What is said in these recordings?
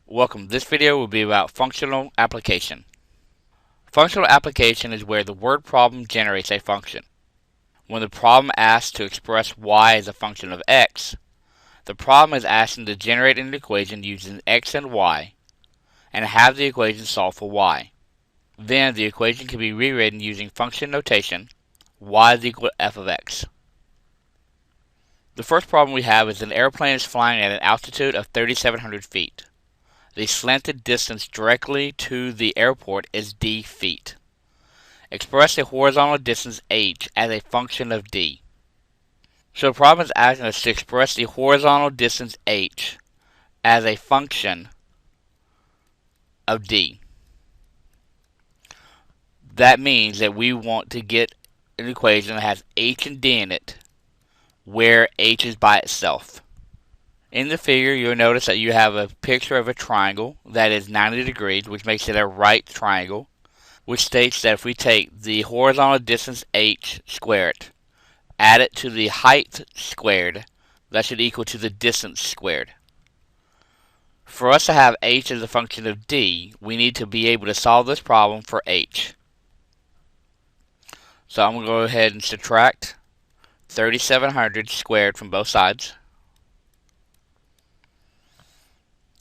Welcome. This video will be about functional application. Functional application is where the word problem generates a function. When the problem asks to express y as a function of x, the problem is asking to generate an equation using x and y and have the equation solve for y. Then the equation can be rewritten using function notation y is equal to f of x. The first problem we have is an airplane is flying at an altitude of 3,700 feet. The slanted distance directly to the airport is d feet. Express the horizontal distance h as a function of d. So the problem is asking us to express the horizontal distance h as a function of d. That means that we want to get an equation that has h and d in it, where h is by itself. In the figure, you'll notice that you have a picture of a triangle that is 90 degrees, which makes it a right triangle, which states that if we take the horizontal distance h squared, add it to the height squared, that should equal to the distance squared. For us to have h as a function of d, we need to be able to solve this problem for h. So I'm going to go ahead and subtract 3,700 squared from both sides.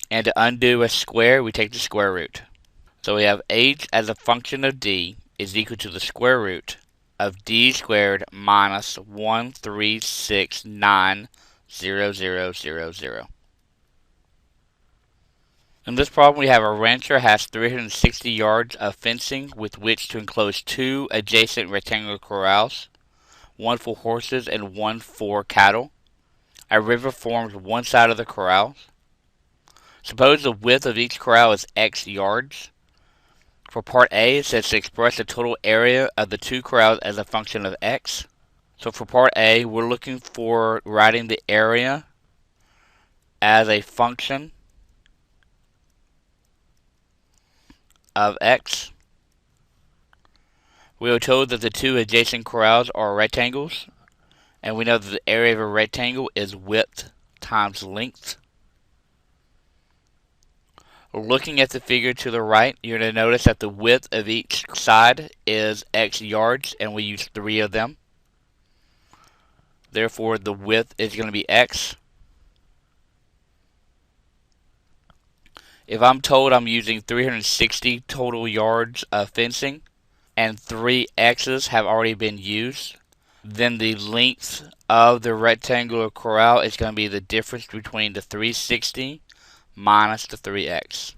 And to undo a square, we take the square root. So we have h as a function of d is equal to the square root of d squared minus 13690,000. In this problem, we have a rancher has 360 yards of fencing with which to enclose two adjacent rectangular corrals, one for horses and one for cattle. A river forms one side of the corrals. Suppose the width of each corral is x yards. For part A, it says to express the total area of the two corrals as a function of x. So for part A, we're looking for writing the area as a function of x. We are told that the two adjacent corrals are rectangles, and we know that the area of a rectangle is width times length. Looking at the figure to the right, you're going to notice that the width of each side is x yards, and we use 3 of them. Therefore, the width is going to be x. If I'm told I'm using 360 total yards of fencing, and 3 x's have already been used, then the length of the rectangular corral is going to be the difference between the 360 minus the 3x.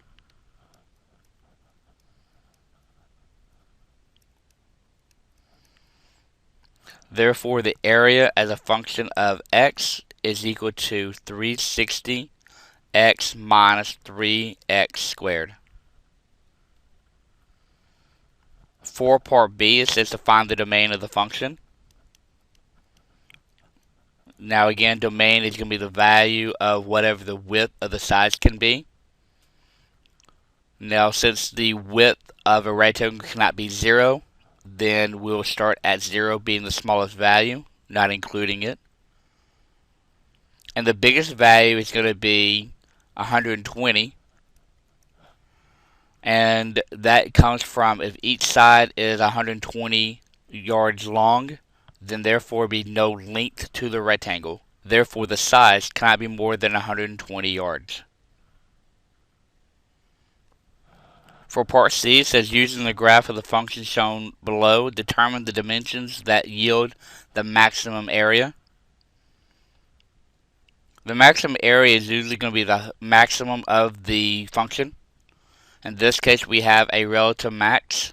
Therefore, the area as a function of x is equal to 360 x minus 3x squared. For part B, it says to find the domain of the function. Now again, domain is going to be the value of whatever the width of the sides can be. Now, since the width of a rectangle cannot be 0, then we'll start at 0 being the smallest value, not including it. And the biggest value is going to be 120. And that comes from if each side is 120 yards long, then therefore be no length to the rectangle. Therefore, the size cannot be more than 120 yards. For part C, it says using the graph of the function shown below, determine the dimensions that yield the maximum area. The maximum area is usually going to be the maximum of the function. In this case, we have a relative max.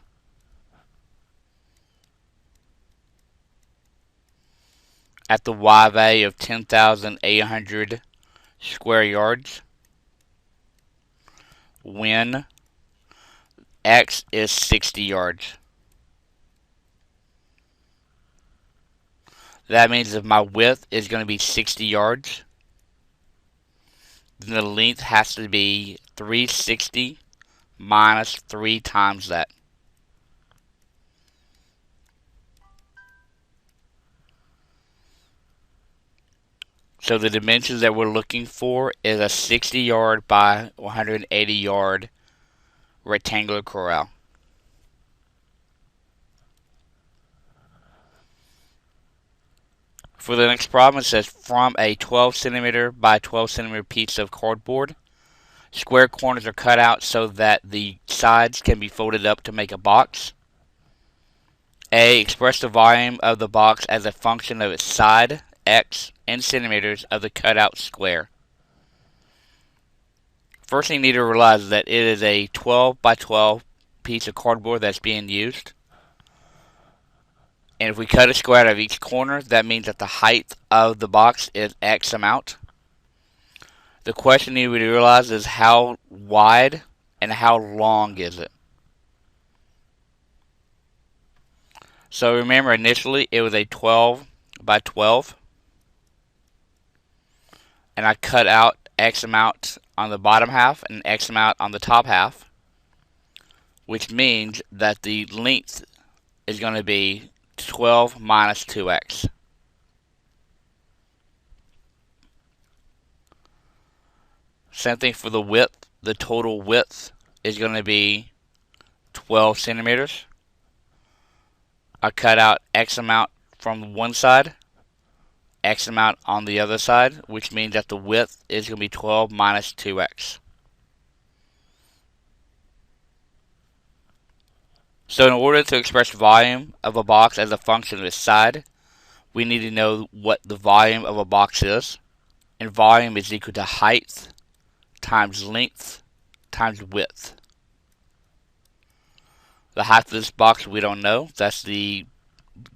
At the y value of 10,800 square yards, when x is 60 yards. That means if my width is going to be 60 yards, then the length has to be 360 minus 3 times that. So the dimensions that we're looking for is a 60 yard by 180 yard rectangular corral. For the next problem, it says from a 12 centimeter by 12 centimeter piece of cardboard, square corners are cut out so that the sides can be folded up to make a box. A. Express the volume of the box as a function of its side, x, in centimeters of the cutout square. First thing you need to realize is that it is a 12 by 12 piece of cardboard that's being used. And if we cut a square out of each corner, that means that the height of the box is X amount. The question you need to realize is how wide and how long is it. So remember, initially it was a 12 by 12. And I cut out X amount on the bottom half and X amount on the top half, which means that the length is going to be 12 minus 2x. Same thing for the width. The total width is going to be 12 centimeters. I cut out X amount from one side, X amount on the other side, which means that the width is going to be 12 minus 2x. So in order to express volume of a box as a function of its side, we need to know what the volume of a box is. And volume is equal to height times length times width. The height of this box we don't know. That's the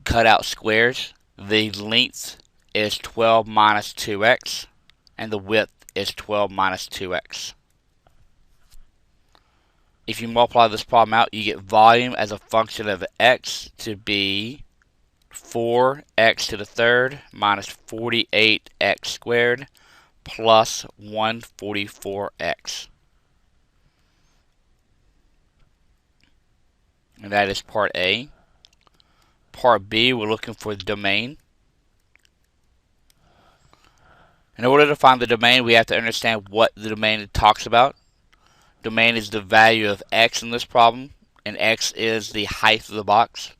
cutout squares. The length is 12 minus 2x. And the width is 12 minus 2x. If you multiply this problem out, you get volume as a function of x to be 4x to the third minus 48x squared plus 144x. And that is part A. Part B, we're looking for the domain. In order to find the domain, we have to understand what the domain talks about. Domain is the value of x in this problem, and x is the height of the box.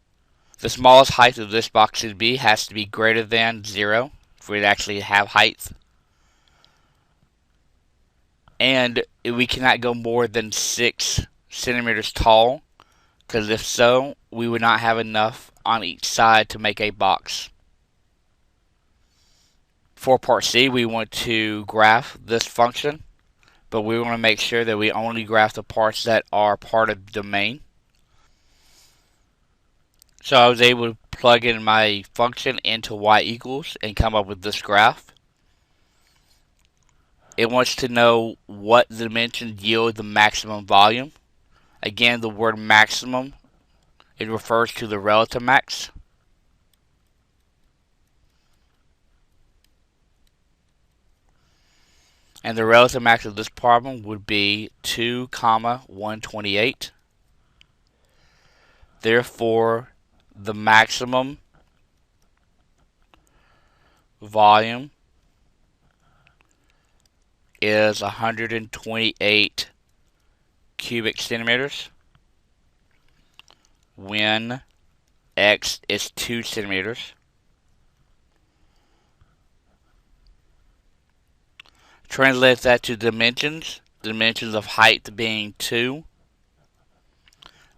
The smallest height of this box should be has to be greater than 0 for it to actually have height. And we cannot go more than 6 centimeters tall, because if so, we would not have enough on each side to make a box. For part C, we want to graph this function, but we want to make sure that we only graph the parts that are part of the domain. So I was able to plug in my function into y equals and come up with this graph. It wants to know what dimensions yield the maximum volume. Again, the word maximum, it refers to the relative max. And the relative max of this problem would be 2, 128. Therefore, the maximum volume is 128 cubic centimeters when x is 2 centimeters. Translate that to dimensions. Dimensions of height being 2.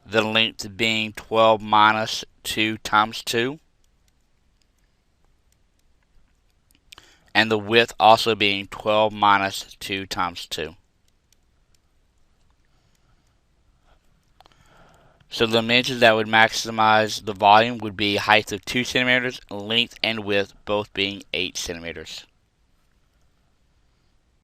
The length being 12 minus 2 times 2. And the width also being 12 minus 2 times 2. So the dimensions that would maximize the volume would be height of 2 centimeters, length and width both being 8 centimeters.